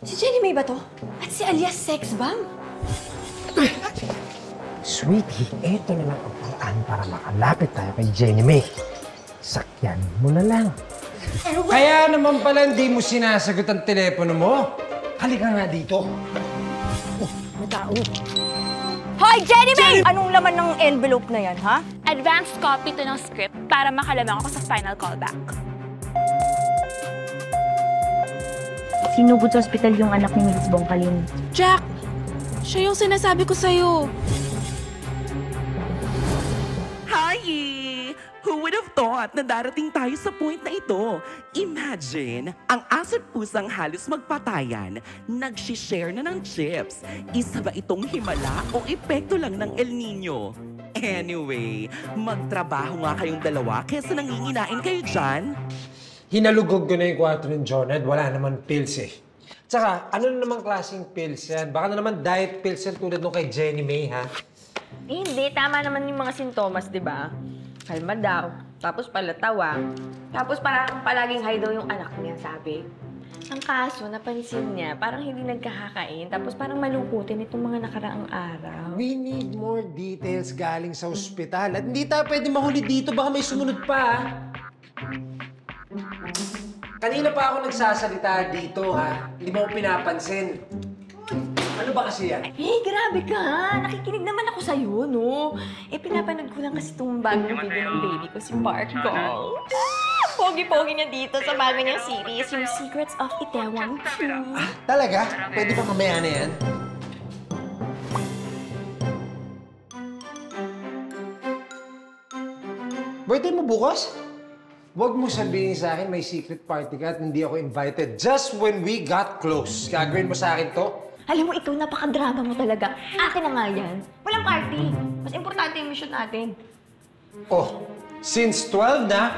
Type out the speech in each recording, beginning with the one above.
Si Jenny May ba to? At si alias Sex Bomb? Sweetie, eto na lang ang paraan para makalapit tayo kay Jenny May. Sakyan mo na lang. Kaya naman pala hindi mo sinasagot ang telepono mo. Halika nga dito. Oh, may tao. Hoy, Jenny May! Anong laman ng envelope na yan, ha? Advanced copy to ng script para makalamang ako sa final callback. Sinugod sa ospital yung anak ni Miss Bongkalin. Jack! Siya yung sinasabi ko sa'yo. Hi! Who would have thought na darating tayo sa point na ito? Imagine, ang aso't pusang halos magpatayan, nag-share na ng chips. Isa ba itong himala o epekto lang ng El Nino? Anyway, magtrabaho nga kayong dalawa kesa nanginginain kayo dyan. Hinalugog ko na yung kwarto ng Joned. Wala naman pills eh. Tsaka, ano na namang klaseng pills yan? Baka na naman diet pills yan tulad nung kay Jenny May, ha? Hindi, tama naman yung mga sintomas, di ba? Kalma daw, tapos palatawa, tapos parang palaging high daw yung anak niya, sabi. Ang kaso, napansin niya, parang hindi nagkakakain, tapos parang malungkutin itong mga nakaraang araw. We need more details galing sa ospital. At hindi tayo pwede mahuli dito. Baka may sumunod pa, ha? Kanina pa ako nagsasalita dito, ha? Hindi mo ako pinapansin. Ano ba kasi yan? Grabe ka! Nakikinig naman ako sa'yo, no? Pinapanood ko lang kasi itong bagong video ng baby ko, si Sparkle. Pogi-pogi niya dito sa bago niyang series, yung Secrets of Itaewon 2. Talaga? Pwede ba mamaya na yan? Birthday mo bukas? Huwag mo sabihin sa akin may secret party ka at hindi ako invited. Just when we got close. Gagawin mo sa akin to? Alam mo, ikaw, napaka-drama mo talaga. Akin na nga yan. Walang party. Mas importante yung mission natin. Oh, since 12 na,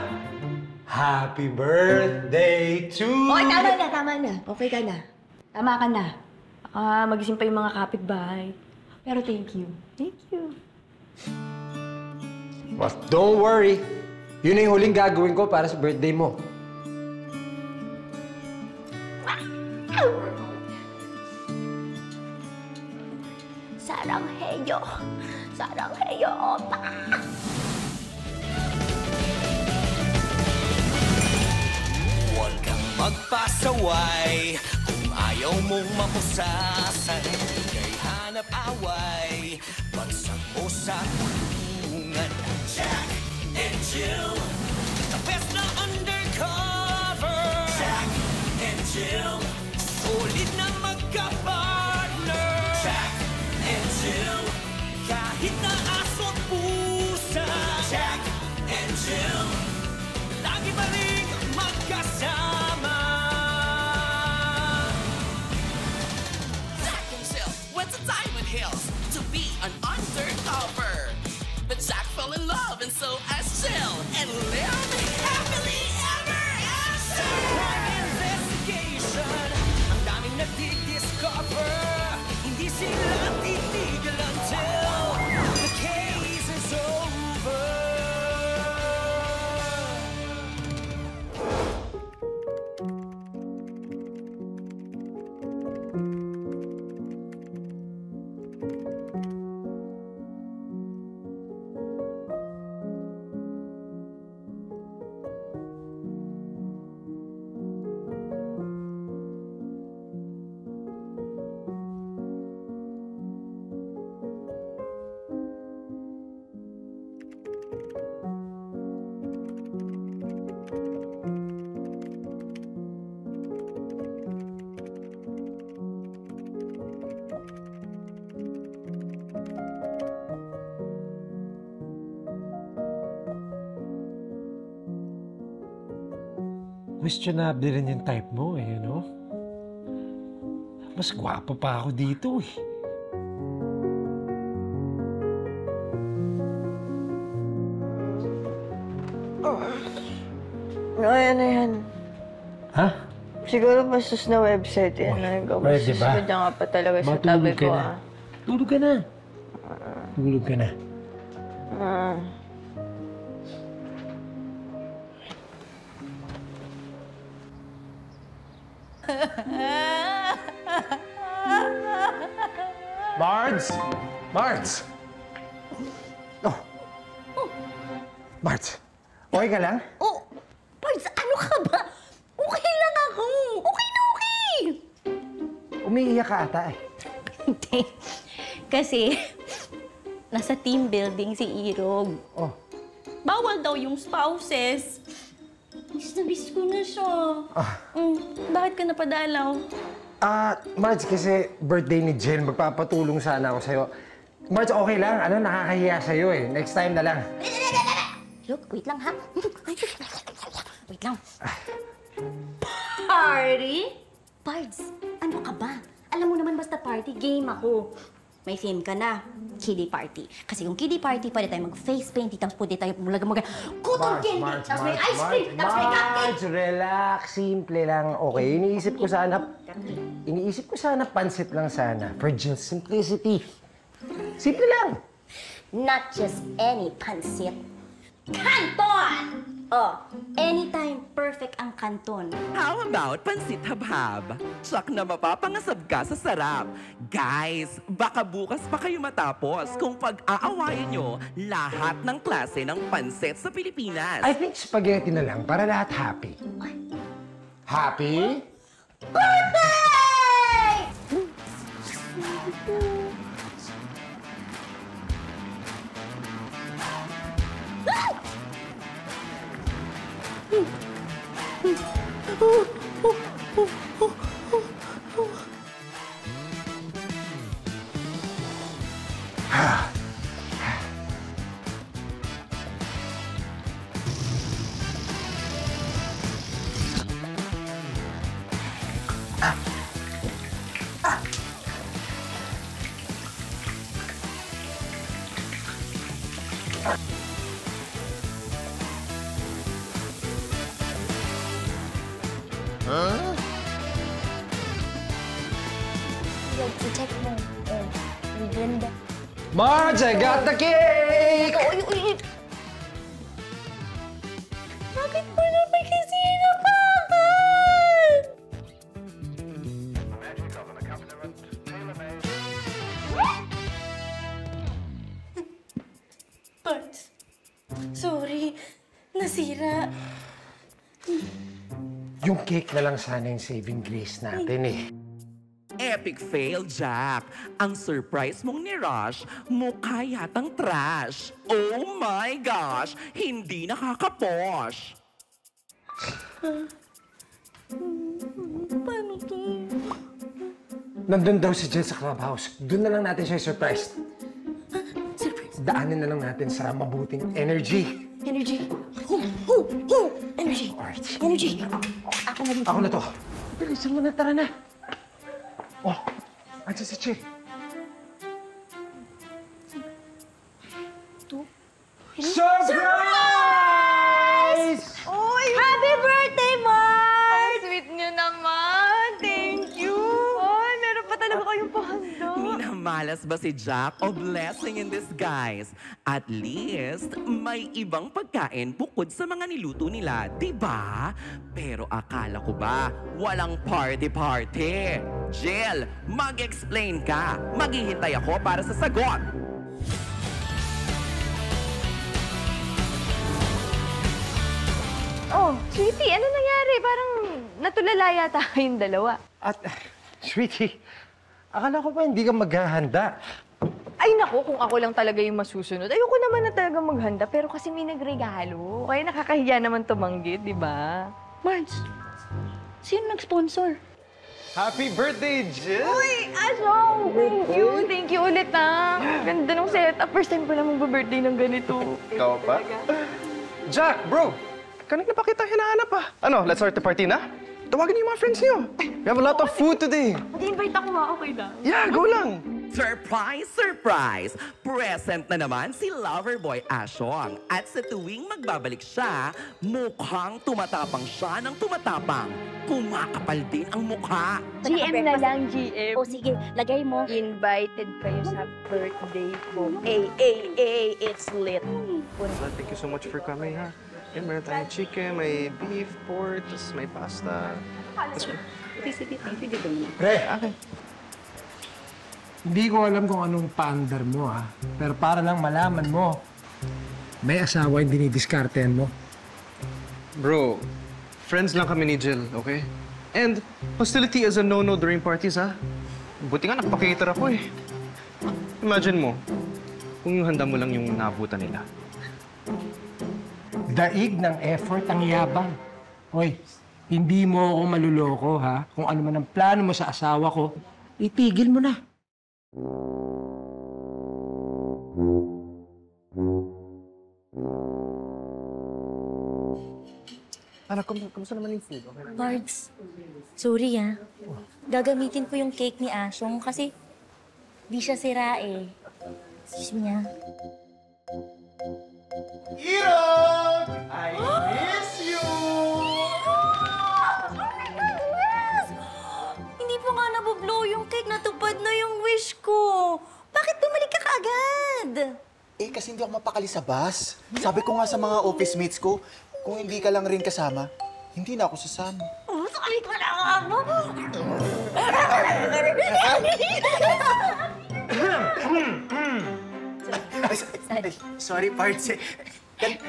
happy birthday to... Okay, tama na. Okay ka na. Tama ka na. Magising pa yung mga kapitbahay. Pero thank you. Thank you. Well, don't worry. Yun na yung huling gagawin ko para sa birthday mo. Sarangheyo. Sarangheyo, opa. Huwag kang magpasaway kung ayaw mong mapusasan. Kay hanap away, bagsak mo sa kulungan. Jack and Jill, the best na undercover. Jack and Jill, solid na magka-partner. Jack and Jill, kahit na aso't pusa. Jack and Jill, lagi pa rin magkasama. Jack himself went to Diamond Hills to be an undercover. But Jack fell in love and so as Jill and lived happily ever after. Crime investigation, ang daming nagdi-discover. Hindi sila titigil until the case is over. Questionable rin yung type mo eh, you know? Mas gwapo pa ako dito eh. Ano yan? Ha? Siguro bastos na website yan. Pwede ba? Kaya nga pa talaga sa Matulog tabi ka ko. na. Tulog ka na. Tulog ka na. Mards! Mards! Oh. Mards, okay ka lang? Oh, Pards, ano ka ba? Okay lang ako. Okay na okay. Umiiyak ka ata eh. Hindi. Kasi, nasa team building si Irog. Oh. Bawal daw yung spouses. Miss na miss ko na siya. Bakit ka napadalaw? Marge, kasi birthday ni Jill, magpapatulong sana ako sa'yo. Marge, okay lang. Ano, nakakahiya sa'yo eh. Next time na lang. Look, wait lang ha. Wait lang. Party? Pards, ano ka ba? Alam mo naman basta party, game ako. May theme ka na, kiddie party. Kasi kung kiddie party, pwede tayo mag-face paint, tapos pwede tayo mag cotton candy, tapos may ice cream, tapos may cupcake. Marge, relax. Simple lang. Okay, iniisip ko sana pansit lang sana. For just simplicity. Simple lang. Not just any pansit. Canton! Oh, anytime perfect ang canton. How about pansit habhab? Tsak na mapapangasab ka sa sarap. Guys, baka bukas pa kayo matapos kung pag-aawayan nyo lahat ng klase ng pansit sa Pilipinas. I think spaghetti na lang para lahat happy. Happy? Birthday! I-check mo. Ang ganda. Marge, I got the cake! Uy! Bakit mo naman kasi napakan? Pards, sorry. Nasira. Yung cake na lang sana yung saving grace natin eh. Epic fail, Jack. Ang surprise mong ni Rush, mukha yatang trash. Oh my gosh, hindi nakakaposh. Paano to? Nandun daw si Jill sa clubhouse. Doon na lang natin siya surprise. Surprise. Daanin na lang natin sa mabuting energy. Energy. Energy. Alright. Energy. Ako na rin. Ako na to. Bilisan mo na, tara na. Oh, andyan si Jill. Surprise! Uy! Happy birthday, Mars! Sweet niyo naman! Thank you! Ay, meron pa talaga kayong pahanda. Minamalas ba si Jack o blessing in disguise? At least, may ibang pagkain bukod sa mga niluto nila, di ba? Pero akala ko ba, walang party-party? Jill, mag-explain ka. Maghihintay ako para sa sagot. Oh, sweetie, ano nangyari? Parang natulala yata kayong dalawa. At, sweetie, akala ko pa hindi ka maghahanda. Ay naku, kung ako lang talaga yung masusunod. Ayoko naman na talaga maghanda, pero kasi may nagregalo. Kaya nakakahiya naman tumanggit, di ba? Marge, sino nag-sponsor? Happy birthday, Jill! Uy, Asong! Thank you! Thank you ulit, ha! Ganda ng setup. First time ko lang mag-birthday ng ganito. Ikaw pa? Jack, bro! Kanina pa kita hinahanap ah. Ano, let's start the party na? Tawagin niyo yung mga friends niyo. We have a lot of food today. Mag-invite ako nga, okay na. Yeah, go lang. Surprise, surprise! Present na naman si Loverboy Ashong. At sa tuwing magbabalik siya, mukhang tumatapang siya ng tumatapang. Kumakapal din ang mukha. GM na lang, GM. O sige, lagay mo. Invited kayo sa birthday ko. It's lit. Thank you so much for coming ha. Yan, meron tayong chicken, may beef, pork, tapos may pasta. Sige, thank you dito muna. Pre, Hindi ko alam kung anong paandar mo, ha? Pero para lang malaman mo, may asawa yung dinidiskartehan mo. Bro, friends lang kami ni Jill, okay? And hostility is a no-no during parties, ha? Buti nga nakapakater ako eh. Imagine mo, kung yung handa mo lang yung naabutan nila. Daig ng effort ang yabang. Hoy, hindi mo ako maluloko, ha? Kung ano man ang plano mo sa asawa ko, itigil mo na. Anak, kamusta naman yung food? Okay na? Pards, sorry gagamitin ko yung cake ni Asyong kasi di siya sira eh. Excuse me Irog! I miss you! Oh my God, yes! Hindi pa nga nabublow yung cake, natupad na yung wish ko. Bakit bumalik ka kaagad? Eh, kasi hindi ako mapakali sa bus. Sabi ko nga sa mga office mates ko, kung hindi ka lang rin kasama, hindi na ako sasama. Oh, sakali ko na nga mo. Sorry, Pards.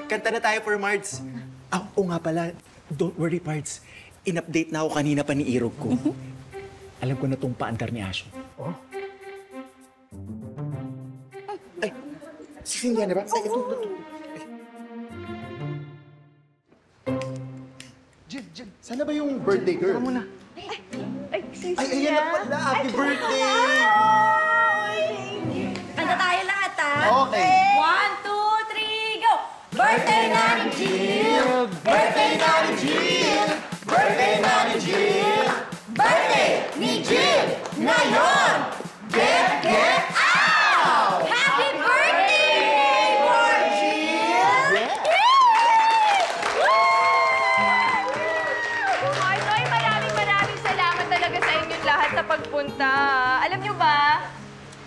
Kanta na tayo for Mards. Oo nga pala, don't worry, Pards. In-update na ako kanina pa ni Irog ko. Alam ko na tong paandar ni Asyo. Oh? Ay, si Cynthia na ba? Ay, ito. Jill, sana ba yung birthday girl? Tara muna. Ay, ayan na pala. Happy birthday! Kanta tayo lahat, Okay. 1, 2, 3, go! Birthday na ni Jill! Birthday na ni Jill! Birthday na ni Jill! Birthday ni Jill! Ngayon! Get out! Happy birthday, neighbor Jill! Ay, maraming salamat talaga sa inyong lahat sa pagpunta. Alam nyo ba,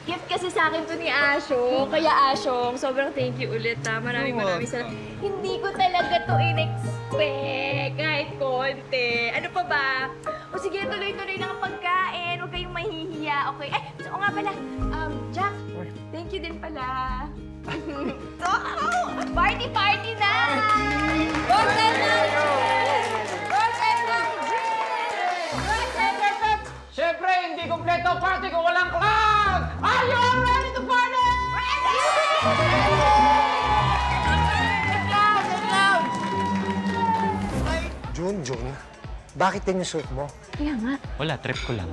gift kasi sa akin to ni Asyong. Kaya Asyong, sobrang thank you ulit ha. Maraming salamat. Hindi ko talaga to in-expect kahit konti. Ano pa ba? O sige, tuloy-tuloy lang ang pagkain. Huwag kayong mahihiya, okay? Ay, so nga pala, Jack, thank you din pala. Party na! Birthday na ni Jill! Birthday na ni Jill! Birthday na ni Jill! Siyempre, hindi kompleto party kung walang clown! Are you all ready to party? Jun, bakit yan yung suit mo? Wala, trip ko lang.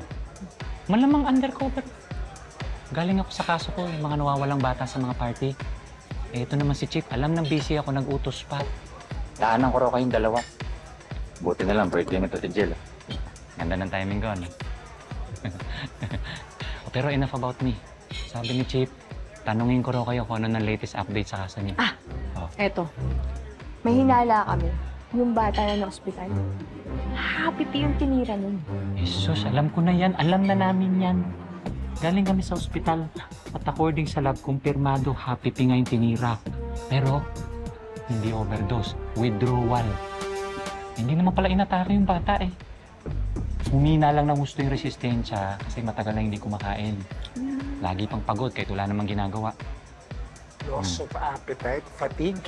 Malamang undercover. Galing ako sa kaso ko, yung mga nawawalang bata sa mga party. Eh, ito naman si Chip. Alam ng busy ako, nag-utos pa. Daanan ko raw kayong dalawa. Buti na lang, birthday nito si Jill. Ganda ng timing ko, ano? Pero enough about me. Sabi ni Chip, tanungin ko raw kayo kung ano ng latest update sa kaso niya. Eto. May hinala kami. Yung bata na ospital. Happy yung tinira nun. Jesus, alam ko na yan. Alam na namin yan. Galing kami sa ospital at according sa lab, kumpirmado happy nga yung tinira. Pero, hindi overdose. Withdrawal. Hindi naman pala inatake yung bata eh. Humina lang ng gusto yung resistensya kasi matagal na hindi kumakain. Lagi pang pagod kahit wala namang ginagawa. Loss of appetite, fatigue.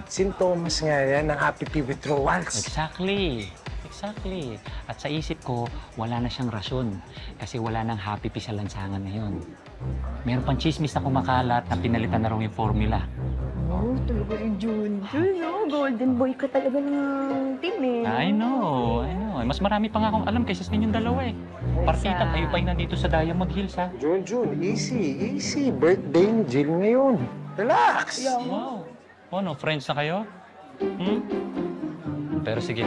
Sintomas nga yan ng APP withdrawals. Exactly. At sa isip ko, wala na siyang rason kasi wala nang happy pea sa lansangan ngayon. Meron pang chismis na kumakalat na pinalitan na raw yung formula. Oh, talaga rin Jun. No? Golden boy ka talaga ng team eh. I know. Mas marami pa nga akong alam kaysa sa inyong dalawa eh. Partita, kayo pa nandito sa Diamond Hills ha. Jun, easy. Birthday ni Jill ngayon. Relax! Wow. Ano, friends na kayo? Pero sige,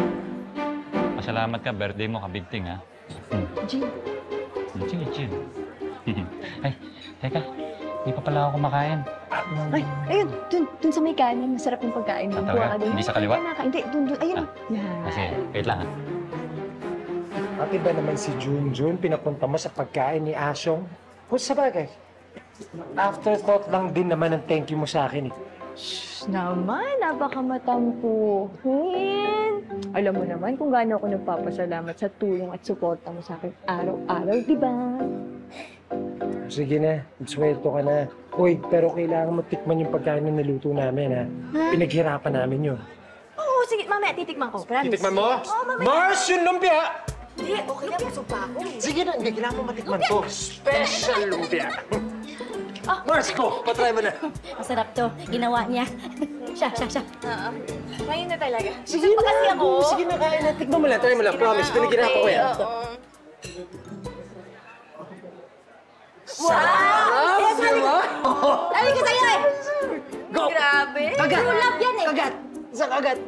masalamat ka, birthday mo, kabigting, ha? Jill. Chill. Ay, teka, hindi pa pala ako kumakain. Ay, ayun. Dun sa may kanin. Masarap yung pagkain. Talaga? Hindi sa kaliwa? Hindi, dun. Ayun. Kasi, wait lang, ha? Pati ba naman si Jun, pinapunta mo sa pagkain ni Asyong? Kung sa bagay, afterthought lang din naman ang thank you mo sa akin eh. Shhh naman, napakamatampuhin. Alam mo naman kung gaano ako nagpapasalamat sa tulong at suporta mo sa akin araw-araw, di ba? Sige na, swelto ka na. Uy, pero kailangan matikman yung pagkain na niluto namin, ha? Pinaghirapan namin yun. Oo, sige. Mamaya, titikman ko. Promise. Titikman mo? Oo, mamaya. Mars, yung lumpia! Hindi, okay lang. Busog pa ako. Sige na, hindi kailangan mo matikman to. Special lumpia. Mars, ko, patry mo na. Masarap to. Ginawa niya. Siya. Oo. Ngayon na talaga. Sige Busog pa kasi ako. Sige na, kain na. Tikman mo lang, try mo lang. Promise, pinaghirapan ko yan. Oo. Wow! Diba? Sabi ko sa'yo eh! Go! Grabe. Kagat! True love yan eh! Kagat! Isang kagat!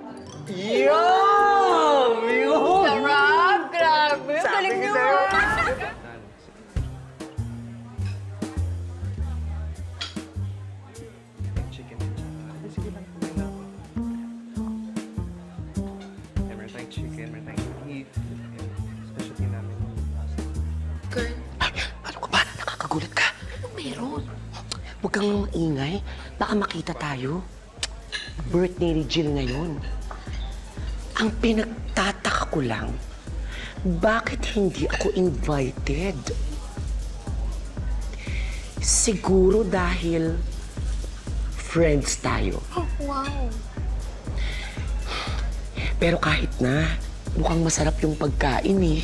Yum! Yun! Sarap! Grabe. Ang galing niyo. Meron tayong chicken, meron tayong beef, and specialty namin. Ano ka ba? Nakakagulat ka. Anong meron? Huwag kang maingay. Baka makita tayo. Birthday ni Jill ngayon. Ang pinagtataka ko lang, bakit hindi ako invited? Siguro dahil friends tayo. Oh, wow. Pero kahit na, mukhang masarap yung pagkain eh.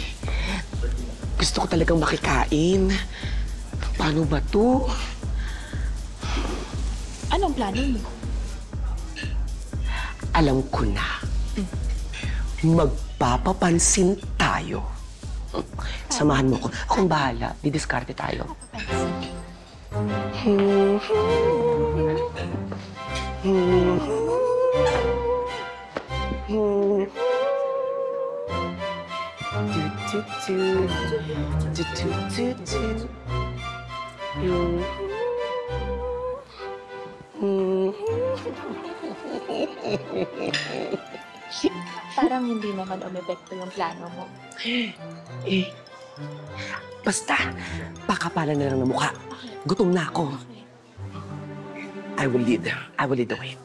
Gusto ko talagang makikain. Paano ba to? Anong plano mo? Alam ko na. Magpapapansin tayo. Samahan mo ko. Akong bahala. Didiskarte tayo. Parang hindi naman umepekto yung plano mo. Eh, basta, pakapalan na lang ng mukha. Gutom na ako. I will lead the way.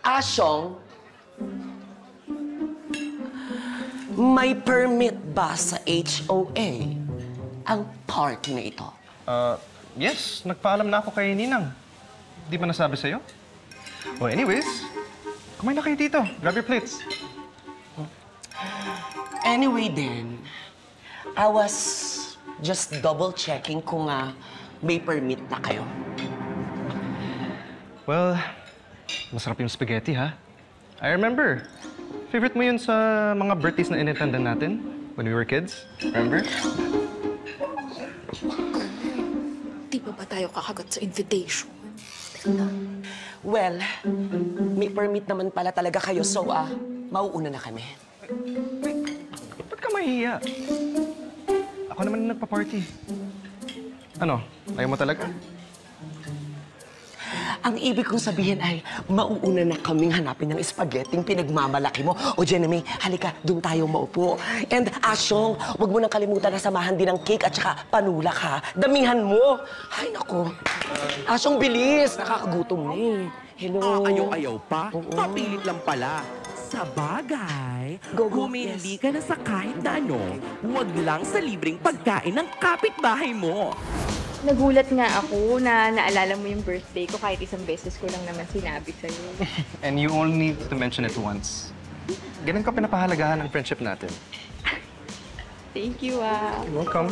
Asyong, may permit ba sa HOA ang party na ito? Yes, nagpaalam na ako kay Ninang. Di ba nasabi sa'yo? Well, anyways, kumain na kayo dito. Grab your plates. Anyway then, I was just double-checking kung may permit na kayo. Well, masarap yung spaghetti, ha? I remember. Favorite mo yun sa mga birthdays na inattendan natin when we were kids. Remember? Di ba tayo kakagat sa invitation? Well, may permit naman pala talaga kayo, so mauuna na kami. Ba't ka mahihiya? Ako naman yung nagpa-party. Ano? Ayaw mo talaga? Ang ibig kong sabihin ay, mauuna na kaming hanapin ng spaghetting pinagmamalaki mo. O Jenemy, halika, doon tayo maupo. And Asyong, huwag mo nang kalimutan na samahan din ng cake at saka panulak, ha? Damihan mo. Ay, nako. Asyong, bilis. Nakakagutom na eh. Hello. Ayaw-ayaw pa? Papilit lang pala. Sa bagay, humindi ka na sa kahit na ano, huwag lang sa libreng pagkain ng kapitbahay mo. Nagulat nga ako na naalala mo yung birthday ko kahit isang beses ko lang naman sinabi sa'yo. And you only need to mention it once. Ganun ka pinapahalagahan ng friendship natin. Thank you, You're welcome.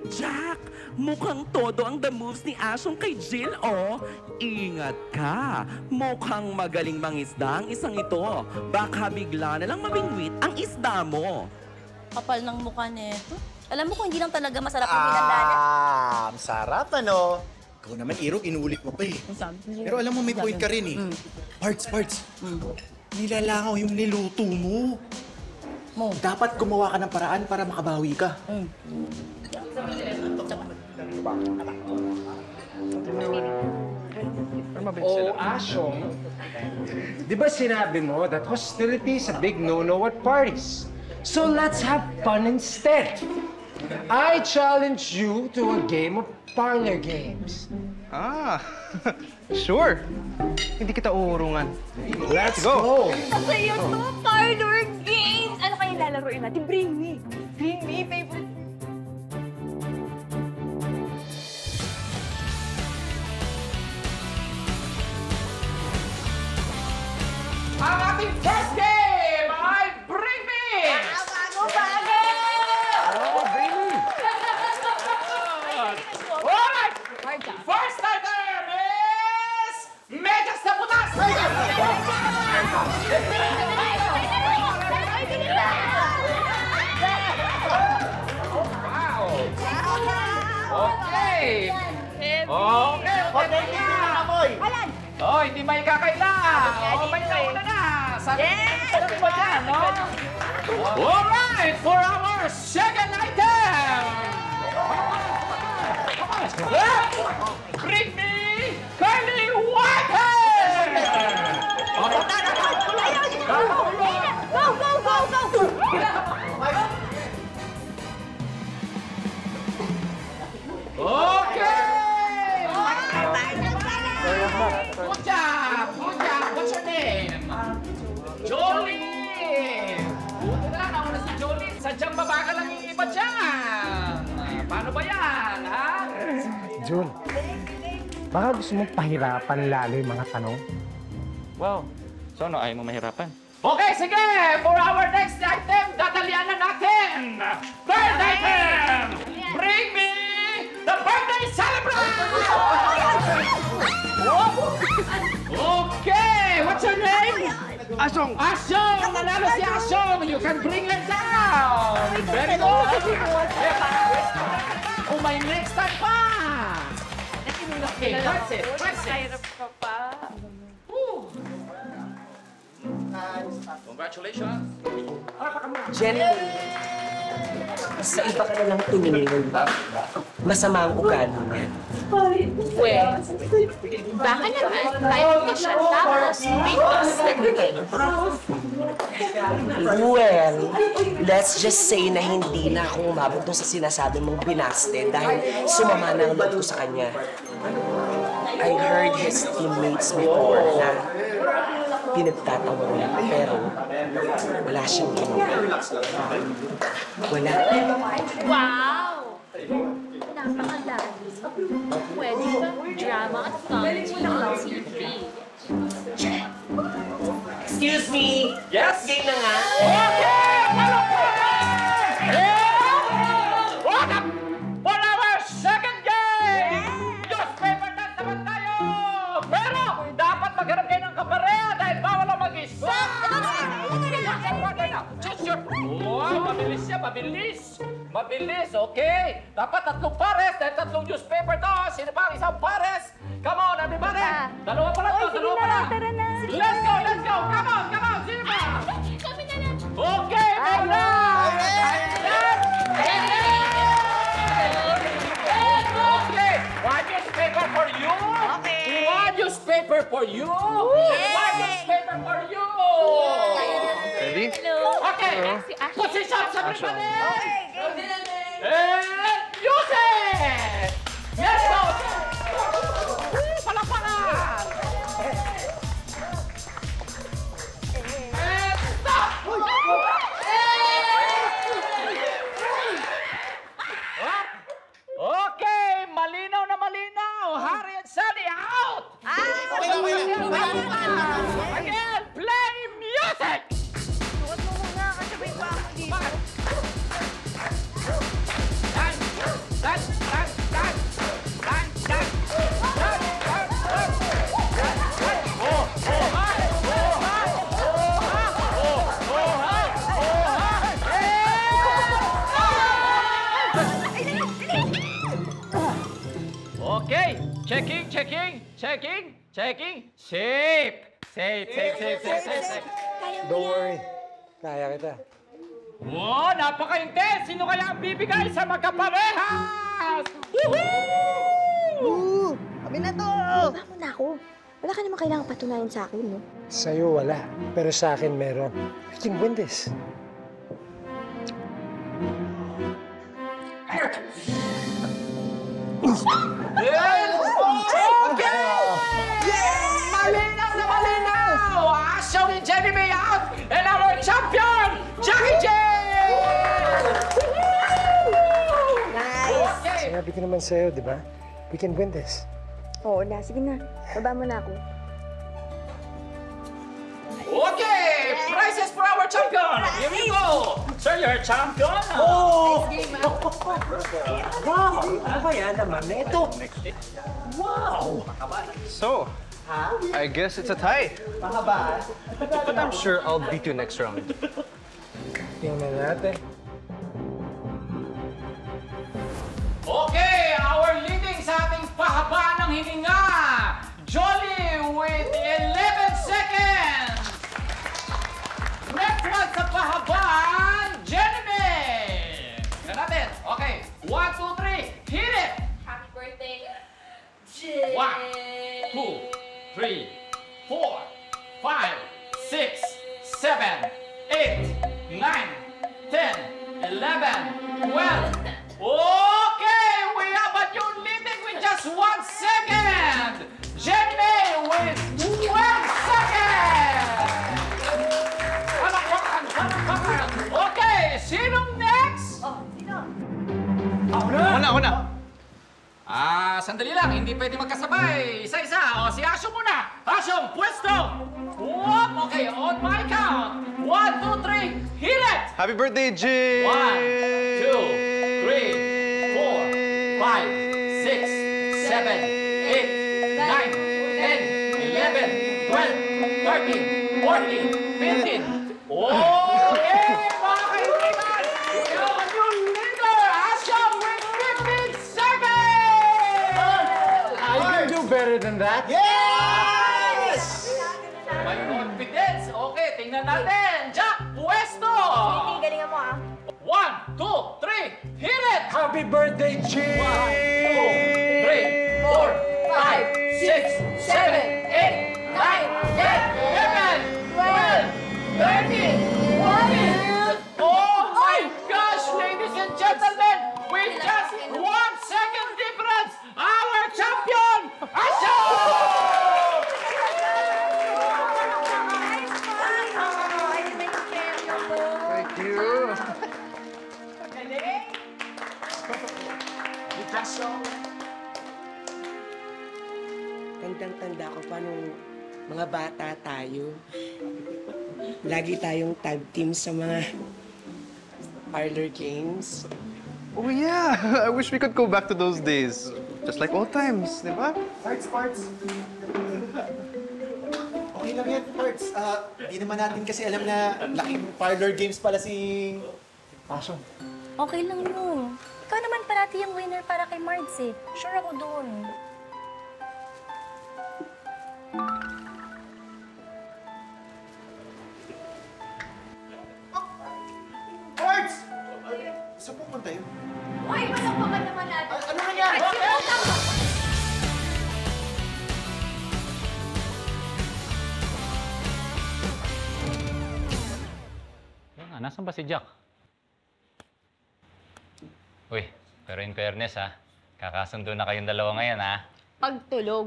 Jack, mukhang todo ang the moves ni Asyong kay Jill, oh. Ingat ka. Mukhang magaling mangisda ang isang ito. Baka bigla na lang mabingwit ang isda mo. Kapal ng mukha nito. Alam mo kung hindi lang talaga masarap yung pinagdala. Masarap, ano? Ikaw naman, Irog, inuulit mo pa eh. Pero alam mo, may point ka rin eh. Parts. Nilalangaw yung niluto mo. Dapat gumawa ka ng paraan para makabawi ka. Oh, Asyong, di ba sinabi mo that hostility is a big no-no at parties? So let's have fun instead. I challenge you to a game of parlor games. Sure. Hindi kita uurungan. Let's go! Sa'yo to, parlor games! Ano kaya lalaroin natin? Bring me! Bring me, favorite. ang ating first game ay Bring Me! Oh, baby! Alright! First starter is... Medyas na putas! Wow! Okay! Okay! Oh, hindi may kakaila! Oh, may nauna na! Sabi mo dyan, no? Alright! For our second item! Bring me Curly Whitehead! Okay! Good job! Good job! What's your name? Jolie! Buti na lang, nauna si Jolie. Sadyang babaga lang yung iba dyan. Paano ba yan, ha? Jun, baka gusto mong pahirapan lalo yung mga tanong? Wow. So ano, ayaw mo mahirapan? Okay, sige! For our next item, dadalian na natin! Third item! Bring me the birthday celebrant! Okay! What's your name? Asong! Asyong! Nanalo si Asyong! You can bring her down! Very good! Oh, may next time pa! Okay, press it! Press it! Congratulations! Jenny, sa iba ka na lang tumingin. Masama ang ugali niya. Well, baka naman, tayo ko siya tapos Well, let's just say na hindi na ako umabot dun sa sinasabi mong binaste dahil sumama na ang loob ko sa kanya. I heard his teammates before na pinagtatawa niya, pero wala siyang ginawa. Wala. Wow! Napakadali. Pwede ba drama at comedy on TV? Excuse me! Yes? Game na nga. For our second game! Newspaper dance naman tayo! Pero dapat magharap kayo ng kapareha dahil bawal ang mag-stop! Wow, mabilis siya, mabilis! Mabilis, okay? Dapat tatlong pares dahil tatlong newspaper to. Sino pa ang isang pares? Come on, everybody! Dalawa pa lang to, dalawa pa lang! Let's go, let's go! Come on, come on! Sino pa? Kami na lang! Okay, meron na! Okay, one newspaper for you. Okay. One newspaper for you. One newspaper for you. Ready? Okay. Position sa everybody. And use it. Let's go. Palakpakan. And stop. Okay, malinaw na malinaw. Harry and Sally out! Again, play music! Huwag mo muna, kasabay pa ako dito. Dance, dance, dance, dance, dance, dance, Okay, checking, checking, checking, checking. Safe. Safe, safe, safe, safe, safe, safe. Don't worry. Kaya kita. Wow, napaka-intense! Sino kaya ang bibigay sa magkaparehas? Woohoo! Kami na to! Baba mo na ako. Wala ka naman kailangang patunayan sa akin, no? Sa'yo wala, pero sa akin meron. We can win this. Okay! Malinaw na malinaw! Asyong ni Jenny May out! And our champion, Jackie J! Nice! Okay! Sinabi ko naman sa'yo, di ba? We can win this. Oo na, sige na. Baba mo na ako. champion! Here we go! Sir, you're champion! Oh! Wow! Ano ba yan naman na ito? Wow! So, I guess it's a tie. But I'm sure I'll beat you next round. Tingnan natin. Okay, our leading sa ating pahaba ng hininga, Jolly with 11 seconds. Next one sa pahabaan, Jenny. Tignan natin. Okay, 1, 2, 3, hit it! Happy birthday, 1, 2, 3, 4, 5, 6, 7, 8, 9, 10, 11, 12. Okay, we have a new leading with just 1 second. Jenny with 12 seconds. Palakpakan. Okay, sinong next? Ako na. Sandali lang, hindi pwede magkasabay. Isa-isa. O, si Asyong muna. Asyong, pwesto! Okay, on my count. 1, 2, 3, hit it! Happy birthday, Jin! 1, 2, 3, 4, 5, 6, 7, 8, 9, 10, 11, 12, 13, 14, 15. Okay, mga kaibigan! We have a new leader, Asyong with 15 seconds! I can do better than that. Yes! May confidence. Okay, tingnan natin. Jack, pwesto! Sweetie, galingan mo 1, 2, 3, hit it! Happy birthday, Jin! 1, 2, 3, 4, 5, 6, 7, 8, 9, 10, 11, 12, 13, 14. Oh my gosh, ladies and gentlemen! With just 1 second difference, our champion, Asyong! Thank you. Tandang-tanda ko pa nung mga bata tayo. Lagi tayong tag team sa mga parlor games. Oh yeah, I wish we could go back to those days. Just like old times, di ba? Parts. Okay lang yan, Parts. Di naman natin kasi alam na laking parlor games pala si Passion. Okay lang yun. Ikaw naman parati yung winner para kay Mards eh. Sure ako doon. Parts! Saan pupunta yun? Uy, malakpakan naman natin. Ano nangyari? Nasaan ba si Jack? Uy, pero in fairness ha, kakasundo na kayong dalawa ngayon ha. Pagtulog.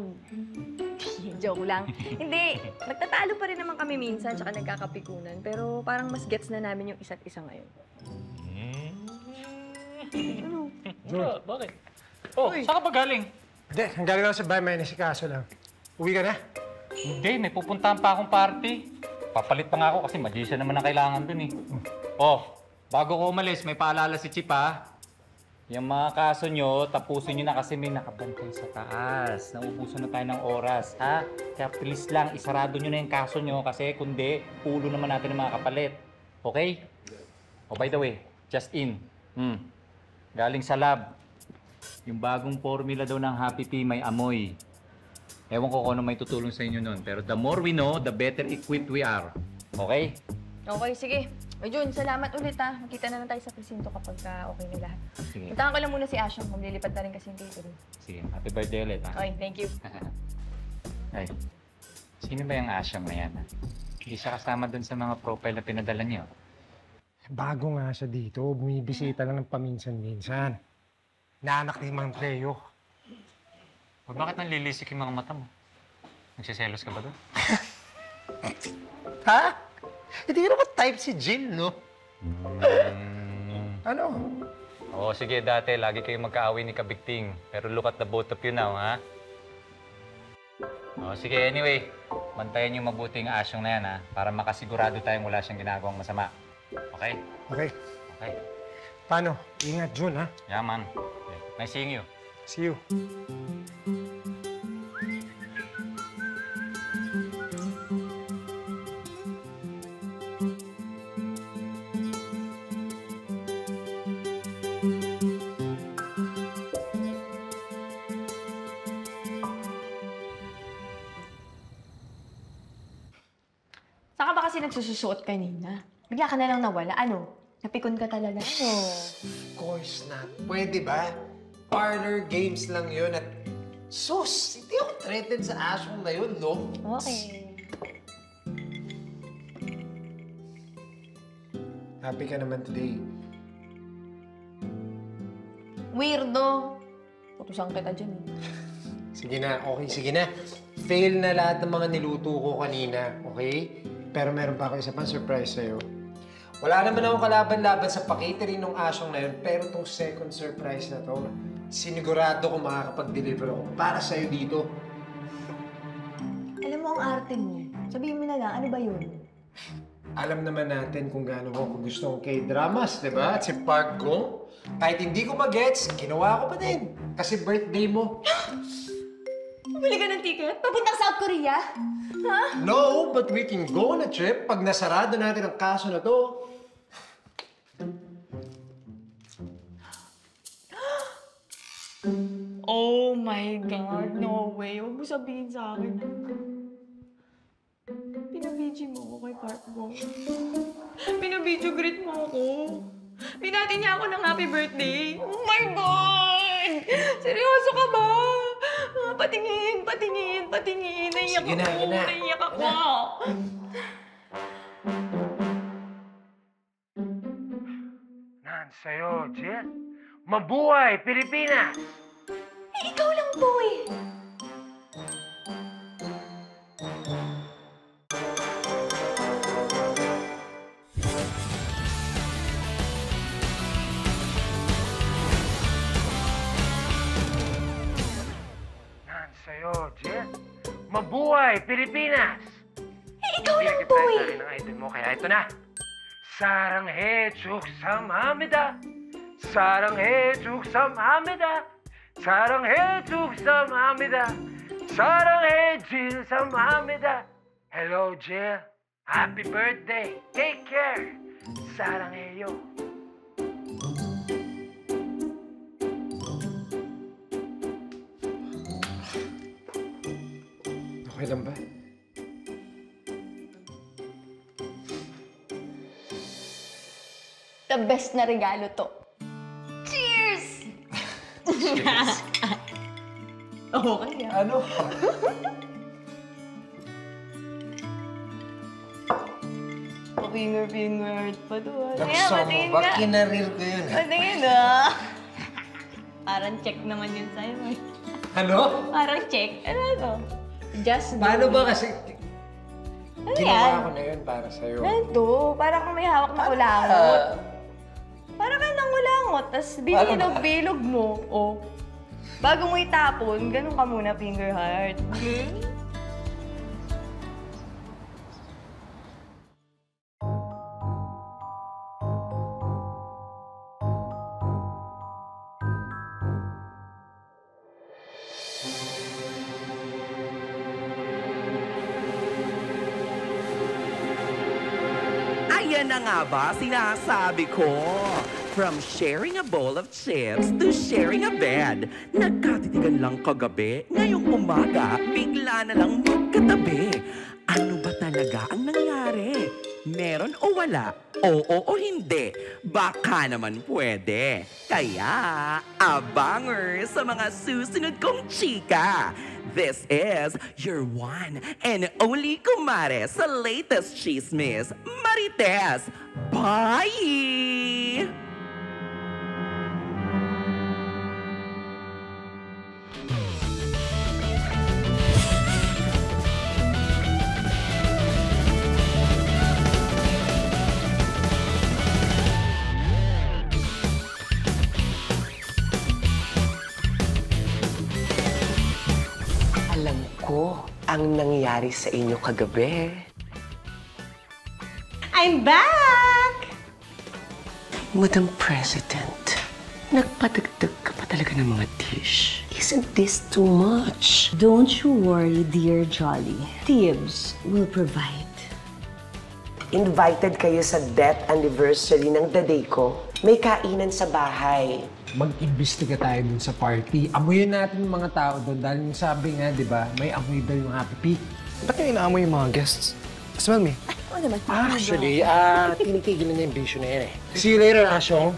Joke lang. Hindi, nagtatalo pa rin naman kami minsan, tsaka nagkakapikunan. Pero parang mas gets na namin yung isa't isa ngayon. Bakit? Oh, saan ka ba galing? Hindi, ang galing lang sa bahay, may nasikaso lang. Uwi ka na? Hindi, may pupuntahan pa akong party. Papalit pa nga ako kasi magician naman ang kailangan dun eh. Oh, bago ko umalis, may paalala si Chip ha. Yung mga kaso nyo, tapusin nyo na kasi may nakabantay sa taas. Naubusan na tayo ng oras, ha? Kaya please lang, isarado nyo na yung kaso nyo kasi kundi, ulo naman natin ng mga kapalit. Okay? Oh, by the way, just in. Galing sa lab. Yung bagong formula daw ng Happy Tea may amoy. Ewan ko kung ano may tutulong sa inyo nun. Pero the more we know, the better equipped we are. Okay? Okay, sige. O Jun, salamat ulit ha. Makita na lang tayo sa presinto kapag okay na lahat. Sige. Puntahan ko lang muna si Asyong. Maglilipad na rin kasi yung catering. Sige, happy birthday ulit ha. Okay, thank you. Ay, sino ba yung Asyong na yan ha? Hindi siya kasama dun sa mga profile na pinadala niyo. Bago nga siya dito, bumibisita lang ng paminsan-minsan. Naanak ni Mang Cleo. O bakit nanlilisik yung mga mata mo? Nagsiselos ka ba doon? Ha? Hindi naman type si Jin, no? Ano? Oo, sige, dati lagi kayo magkaaway ni Kabigting. Pero look at the both of you now, ha? O, sige, anyway. bantayan yung mabuting asyong na yan, ha? Para makasigurado tayong wala siyang ginagawang masama. Okay? Okay. Okay. Paano? Ingat, Jun, ha? Yeah, man. Okay. Nice seeing you. See you. Saan ka ba kasi nagsususuot kanina? Bigla ka na lang nawala. Ano? Napikon ka talaga? Of course not. Pwede ba? Parlor games lang yun at sus, hindi ako threatened sa asyong na yun, no? Okay. Happy ka naman today. Weirdo. Putusan kita dyan eh. Sige na, okay, sige na. Fail na lahat ng mga niluto ko kanina, okay? Pero meron pa ako isa pang surprise sa'yo. Wala naman akong kalaban-laban sa pakitering ng asyong na yun, pero itong second surprise na to, sinigurado ko makakapag-deliver ako para sa'yo dito. Alam mo ang arte mo. Sabihin mo na lang, ano ba yun? Alam naman natin kung gaano ko gusto ang K-dramas, di ba? At si Park Gong, kahit hindi ko mag-gets, ginawa ko pa din. Kasi birthday mo. Bumili ka ng ticket? Papuntang South Korea? Ha? No, but we can go on a trip pag nasarado natin ang kaso na to. Oh my God, no way. Huwag mo sabihin sa akin. Pinabidyo mo ako kay Park Gong. Pinabidyo greet mo ako. Binati niya ako ng happy birthday. Oh my God! Seryoso ka ba? Patingin, patingin, patingin. Naiyak Sige na, ako. sige na. Naiyak ako. Nan sa'yo, Jill. Mabuhay, Pilipinas! Eh, ikaw lang po eh. Nan sa'yo, Jill. Mabuhay, Pilipinas! Eh, ikaw lang po eh. Binigay ng idol mo, kaya ito na. Saranghe chuksamamida. Saranghe chuksamamida. Saranghe chuksamamida. Saranghe Jill samamida. Hello, Jill. Happy birthday. Take care. Sarangheyo. Okay lang ba? The best na regalo to. Cheers! Cheers. Okay ah. Ano? Finger pa doon. Laksa mo ba? Kinarir ko yun. Patingin ah. Parang check naman yun sa'yo eh. Ano? Parang check. Ano to? Just do. Paano ba kasi? Ano Ginawa yan? ko na yun para sa'yo. Ano to? Parang kung may hawak na kulangot. Parang ka nang kulangot, tapos binilog-bilog mo. Oh. Bago mo itapon, ganun ka muna, finger heart. Ayan na nga ba sinasabi ko? From sharing a bowl of chips to sharing a bed. Nagkatitigan lang kagabi, ngayong umaga, bigla na lang magkatabi. Ano ba talaga ang nangyari? Meron o wala? Oo o hindi? Baka naman pwede. Kaya, abangers sa mga susunod kong chika. This is your one and only kumare sa latest chismis, Marites. Bye! ang nangyari sa inyo kagabi? I'm back! Madam President, nagpadagdag ka pa talaga ng mga dish. Isn't this too much? Don't you worry, dear Jolly. Tibbs will provide. Invited kayo sa death anniversary ng daday ko. May kainan sa bahay. Mag-imbestiga tayo dun sa party. Amuyin natin yung mga tao doon dahil yung sabi nga, di ba, may amoy daw yung Happy Peak. Ba't yung inaamoy yung mga guests? Smell me. Ano naman? Actually, tinitigil na niya yung bisyo na yan eh. See you later, Asyong.